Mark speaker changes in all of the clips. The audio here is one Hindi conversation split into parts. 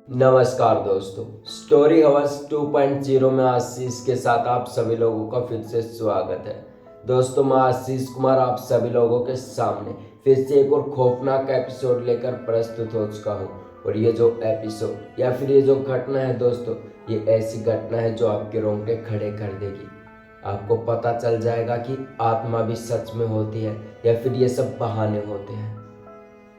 Speaker 1: नमस्कार दोस्तों, स्टोरी हवस 2.0 में आशीष के साथ आप सभी लोगों का फिर से स्वागत है। दोस्तों, मैं आशीष कुमार आप सभी लोगों के सामने फिर से एक और खौफनाक एपिसोड लेकर प्रस्तुत हो चुका हूँ। और ये जो एपिसोड या फिर ये जो घटना है दोस्तों, ये ऐसी घटना है जो आपके रोंगटे खड़े कर देगी। आपको पता चल जाएगा कि आत्मा भी सच में होती है या फिर ये सब बहाने होते हैं।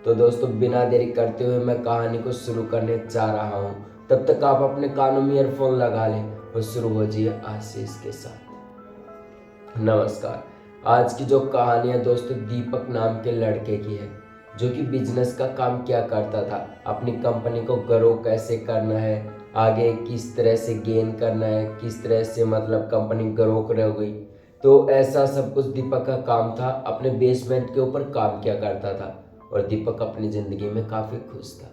Speaker 1: तो दोस्तों, बिना देरी करते हुए मैं कहानी को शुरू करने जा रहा हूँ। तब तक आप अपने कानों में ईयरफोन लगा लें और शुरू हो जाइए आशीष के साथ। नमस्कार। आज की जो कहानी है दोस्तों, दीपक नाम के लड़के की है, जो कि बिजनेस का काम किया करता था। अपनी कंपनी को ग्रो कैसे करना है, आगे किस तरह से गेन करना है, किस तरह से मतलब कंपनी ग्रो करोगी, तो ऐसा सब कुछ दीपक का काम था। अपने बेसमेंट के ऊपर काम किया करता था और दीपक अपनी ज़िंदगी में काफ़ी खुश था।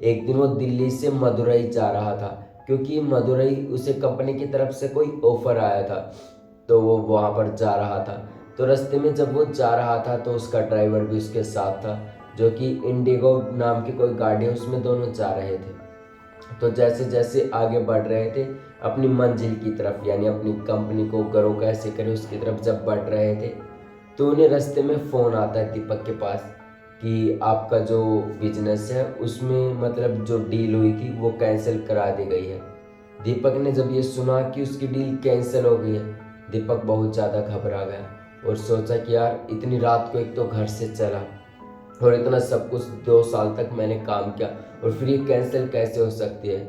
Speaker 1: एक दिन वो दिल्ली से मदुरई जा रहा था, क्योंकि मदुरई उसे कंपनी की तरफ से कोई ऑफर आया था, तो वो वहाँ पर जा रहा था। तो रास्ते में जब वो जा रहा था तो उसका ड्राइवर भी उसके साथ था, जो कि इंडिगो नाम की कोई गाड़ी है, उसमें दोनों जा रहे थे। तो जैसे जैसे आगे बढ़ रहे थे अपनी मंजिल की तरफ, यानी अपनी कंपनी को ग्रो कैसे करें उसकी तरफ जब बढ़ रहे थे, तो उन्हें रास्ते में फ़ोन आता है दीपक के पास कि आपका जो बिजनेस है उसमें मतलब जो डील हुई थी वो कैंसिल करा दी गई है। दीपक ने जब ये सुना कि उसकी डील कैंसिल हो गई है, दीपक बहुत ज़्यादा घबरा गया और सोचा कि यार इतनी रात को एक तो घर से चला और इतना सब कुछ 2 साल तक मैंने काम किया और फिर ये कैंसिल कैसे हो सकती है।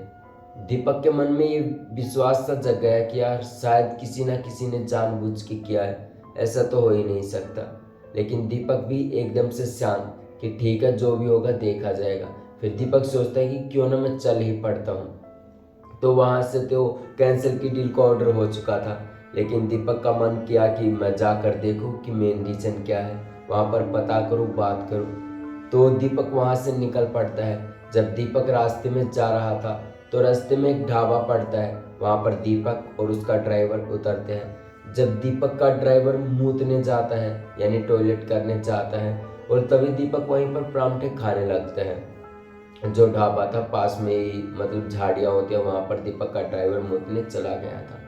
Speaker 1: दीपक के मन में ये विश्वास सा जग गया कि यार शायद किसी ना किसी ने जानबूझ के किया है, ऐसा तो हो ही नहीं सकता। लेकिन दीपक भी एकदम से शांत कि ठीक है, जो भी होगा देखा जाएगा। फिर दीपक सोचता है कि क्यों ना मैं चल ही पड़ता हूँ। तो वहाँ से तो कैंसिल की डील का ऑर्डर हो चुका था, लेकिन दीपक का मन किया कि मैं जाकर देखूँ कि मेन रीज़न क्या है, वहाँ पर पता करूँ, बात करूँ। तो दीपक वहाँ से निकल पड़ता है। जब दीपक रास्ते में जा रहा था तो रास्ते में एक ढाबा पड़ता है, वहाँ पर दीपक और उसका ड्राइवर उतरते हैं। जब दीपक का ड्राइवर मूतने जाता है यानी टॉयलेट करने जाता है, और तभी दीपक वहीं पर परांठे खाने लगते हैं। जो ढाबा था पास में ही, मतलब झाड़ियाँ होती हैं, वहाँ पर दीपक का ड्राइवर मूतने चला गया था।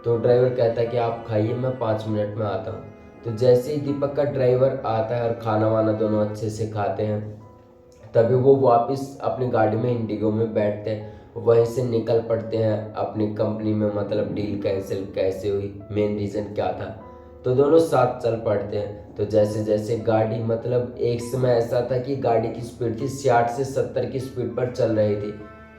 Speaker 1: तो ड्राइवर कहता है कि आप खाइए, मैं 5 मिनट में आता हूँ। तो जैसे ही दीपक का ड्राइवर आता है और खाना वाना दोनों अच्छे से खाते हैं, तभी वो वापस अपनी गाड़ी में इंडिगो में बैठते हैं, वहीं से निकल पड़ते हैं अपनी कंपनी में। मतलब डील कैंसिल कैसे हुई, मेन रीज़न क्या था, तो दोनों साथ चल पड़ते हैं। तो जैसे जैसे गाड़ी, मतलब एक समय ऐसा था कि गाड़ी की स्पीड थी 60 से 70 की स्पीड पर चल रही थी,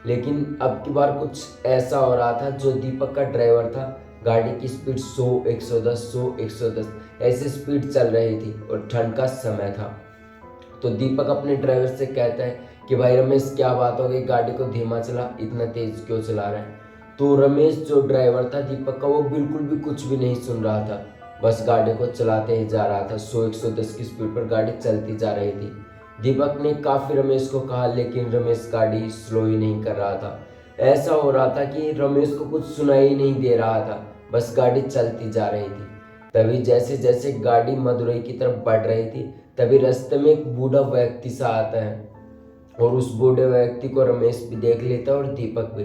Speaker 1: लेकिन अब की बार कुछ ऐसा हो रहा था, जो दीपक का ड्राइवर था गाड़ी की स्पीड 100 110 100 110 ऐसी स्पीड चल रही थी और ठंड का समय था। तो दीपक अपने ड्राइवर से कहता है कि भाई रमेश, क्या बात हो गई, गाड़ी को धीमा चला, इतना तेज क्यों चला रहा है। तो रमेश जो ड्राइवर था दीपक का, वो बिल्कुल भी कुछ भी नहीं सुन रहा था, बस गाड़ी को चलाते ही जा रहा था। 100 110 की स्पीड पर गाड़ी चलती जा रही थी। दीपक ने काफ़ी रमेश को कहा, लेकिन रमेश गाड़ी स्लो ही नहीं कर रहा था। ऐसा हो रहा था कि रमेश को कुछ सुनाई ही नहीं दे रहा था, बस गाड़ी चलती जा रही थी। तभी जैसे जैसे गाड़ी मदुरई की तरफ बढ़ रही थी, तभी रास्ते में एक बूढ़ा व्यक्ति सा आता है और उस बूढ़े व्यक्ति को रमेश भी देख लेता है और दीपक भी।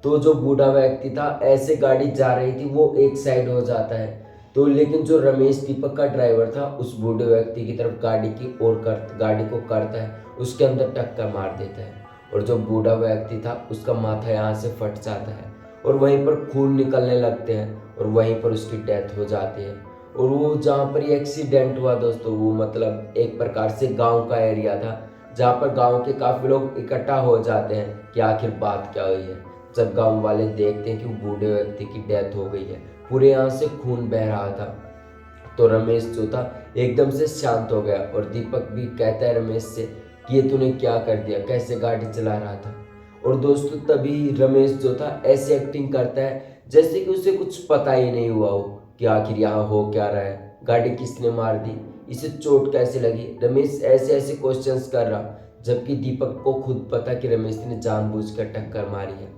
Speaker 1: तो जो बूढ़ा व्यक्ति था, ऐसे गाड़ी जा रही थी वो एक साइड हो जाता है, तो लेकिन जो रमेश दीपक का ड्राइवर था उस बूढ़े व्यक्ति की तरफ गाड़ी की ओर गाड़ी को करता है, उसके अंदर टक्कर मार देता है और जो बूढ़ा व्यक्ति था उसका माथा यहाँ से फट जाता है और वहीं पर खून निकलने लगते हैं और वहीं पर उसकी डेथ हो जाती है। और वो जहाँ पर ये एक्सीडेंट हुआ दोस्तों, वो मतलब एक प्रकार से गांव का एरिया था, जहाँ पर गांव के काफ़ी लोग इकट्ठा हो जाते हैं कि आखिर बात क्या हुई है। जब गांव वाले देखते हैं कि वो बूढ़े व्यक्ति की डेथ हो गई है, पूरे यहाँ से खून बह रहा था, तो रमेश जो था एकदम से शांत हो गया। और दीपक भी कहता है रमेश से कि ये तूने क्या कर दिया, कैसे गाड़ी चला रहा था। और दोस्तों, तभी रमेश जो था ऐसे एक्टिंग करता है जैसे कि उसे कुछ पता ही नहीं हुआ हो कि आखिर यहाँ हो क्या रहा है, गाड़ी किसने मार दी, इसे चोट कैसे लगी। रमेश ऐसे ऐसे क्वेश्चंस कर रहा, जबकि दीपक को खुद पता कि रमेश ने जानबूझकर टक्कर मारी है।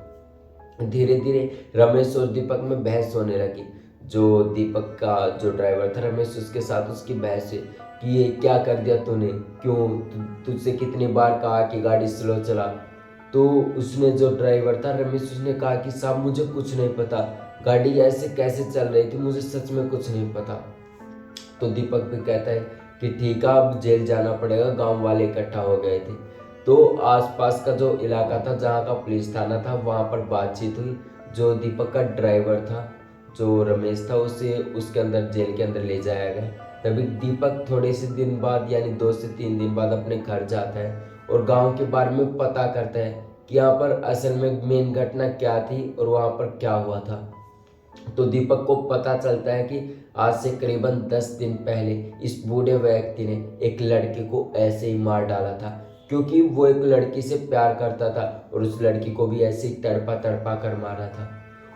Speaker 1: धीरे धीरे रमेश और दीपक में बहस होने लगी। जो दीपक का जो ड्राइवर था रमेश, उसके साथ उसकी बहस हुई कि ये क्या कर दिया तूने, क्यों तुझसे कितनी बार कहा कि गाड़ी स्लो चला। तो उसने जो ड्राइवर था रमेश, उसने कहा कि साहब मुझे कुछ नहीं पता, गाड़ी ऐसे कैसे चल रही थी, मुझे सच में कुछ नहीं पता। तो दीपक भी कहता है कि ठीक है, अब जेल जाना पड़ेगा, गांव वाले इकट्ठा हो गए थे। तो आसपास का जो इलाका था, जहाँ का पुलिस थाना था, वहाँ पर बातचीत हुई। जो दीपक का ड्राइवर था, जो रमेश था, उसे उसके अंदर जेल के अंदर ले जाया गया। तभी दीपक थोड़े से दिन बाद यानी 2 से 3 दिन बाद अपने घर जाता है और गांव के बारे में पता करता है कि यहाँ पर असल में मेन घटना क्या थी और वहाँ पर क्या हुआ था। तो दीपक को पता चलता है कि आज से करीबन 10 दिन पहले इस बूढ़े व्यक्ति ने एक लड़के को ऐसे ही मार डाला था, क्योंकि वो एक लड़की से प्यार करता था और उस लड़की को भी ऐसे ही तड़पा तड़पा कर मारा था।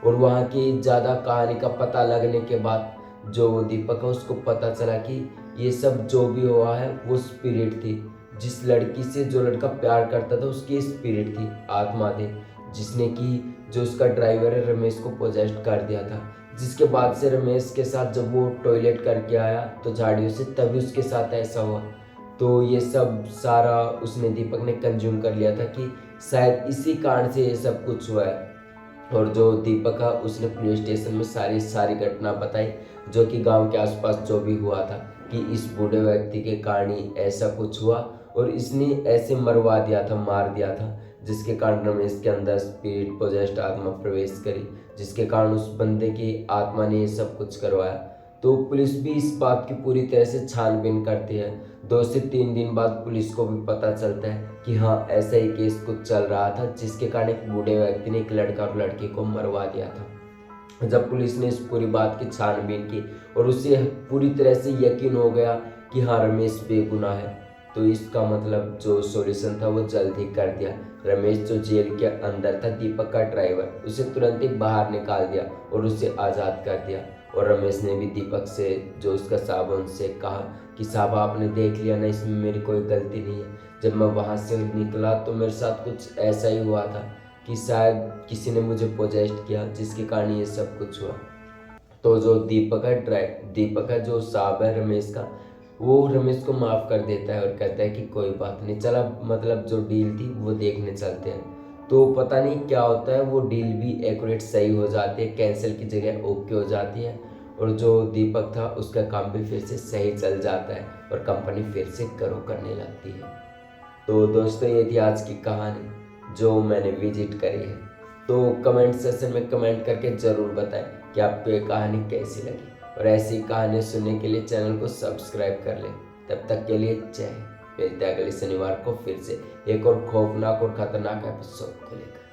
Speaker 1: और वहाँ की ज़्यादा कहानी का पता लगने के बाद जो दीपक है उसको पता चला कि ये सब जो भी हुआ है वो स्पिरिट थी। जिस लड़की से जो लड़का प्यार करता था उसकी स्पिरिट थी, आत्मा थी, जिसने कि जो उसका ड्राइवर है रमेश को पोजेस्ट कर दिया था। जिसके बाद से रमेश के साथ जब वो टॉयलेट करके आया तो झाड़ियों से, तभी उसके साथ ऐसा हुआ। तो ये सब सारा उसने दीपक ने कंज्यूम कर लिया था कि शायद इसी कारण से ये सब कुछ हुआ है। और जो दीपक है उसने पुलिस स्टेशन में सारी घटना बताई, जो कि गांव के आसपास जो भी हुआ था कि इस बूढ़े व्यक्ति के कारण ही ऐसा कुछ हुआ और इसने ऐसे मरवा दिया था, मार दिया था, जिसके कारण रमेश के अंदर स्पिरिट पोजेस्ड आत्मा प्रवेश करी, जिसके कारण उस बंदे की आत्मा ने ये सब कुछ करवाया। तो पुलिस भी इस बात की पूरी तरह से छानबीन करती है। 2 से 3 दिन बाद पुलिस को भी पता चलता है कि हाँ, ऐसा ही केस कुछ चल रहा था, जिसके कारण एक बूढ़े व्यक्ति ने एक लड़का और लड़की को मरवा दिया था। जब पुलिस ने इस पूरी बात की छानबीन की और उसे पूरी तरह से यकीन हो गया कि हाँ, रमेश बेगुनाह है, तो इसका मतलब जो सॉल्यूशन था वो जल्द ही कर दिया। रमेश जो जेल के अंदर था, दीपक का ड्राइवर, उसे तुरंत ही बाहर निकाल दिया और उसे आज़ाद कर दिया। और रमेश ने भी दीपक से, जो उसका साहब, उनसे कहा कि साहब आपने देख लिया ना, इसमें मेरी कोई गलती नहीं है। जब मैं वहाँ से निकला तो मेरे साथ कुछ ऐसा ही हुआ था कि शायद किसी ने मुझे पोजेस्ट किया, जिसके कारण ये सब कुछ हुआ। तो जो दीपक है जो साहब है रमेश का, वो रमेश को माफ़ कर देता है और कहता है कि कोई बात नहीं, चला मतलब जो डील थी वो देखने चलते हैं। तो पता नहीं क्या होता है, वो डील भी एक्यूरेट सही हो जाती है, कैंसिल की जगह ओके हो जाती है और जो दीपक था उसका काम भी फिर से सही चल जाता है और कंपनी फिर से ग्रो करने लगती है। तो दोस्तों, ये थी आज की कहानी जो मैंने विजिट करी है। तो कमेंट सेक्शन में कमेंट करके ज़रूर बताएं कि आपको ये कहानी कैसी लगी, और ऐसी कहानी सुनने के लिए चैनल को सब्सक्राइब कर लें। तब तक के लिए जय हिंद। मिलते हैं अगले शनिवार को फिर से एक और खौफनाक और खतरनाक एपिसोड को लेकर।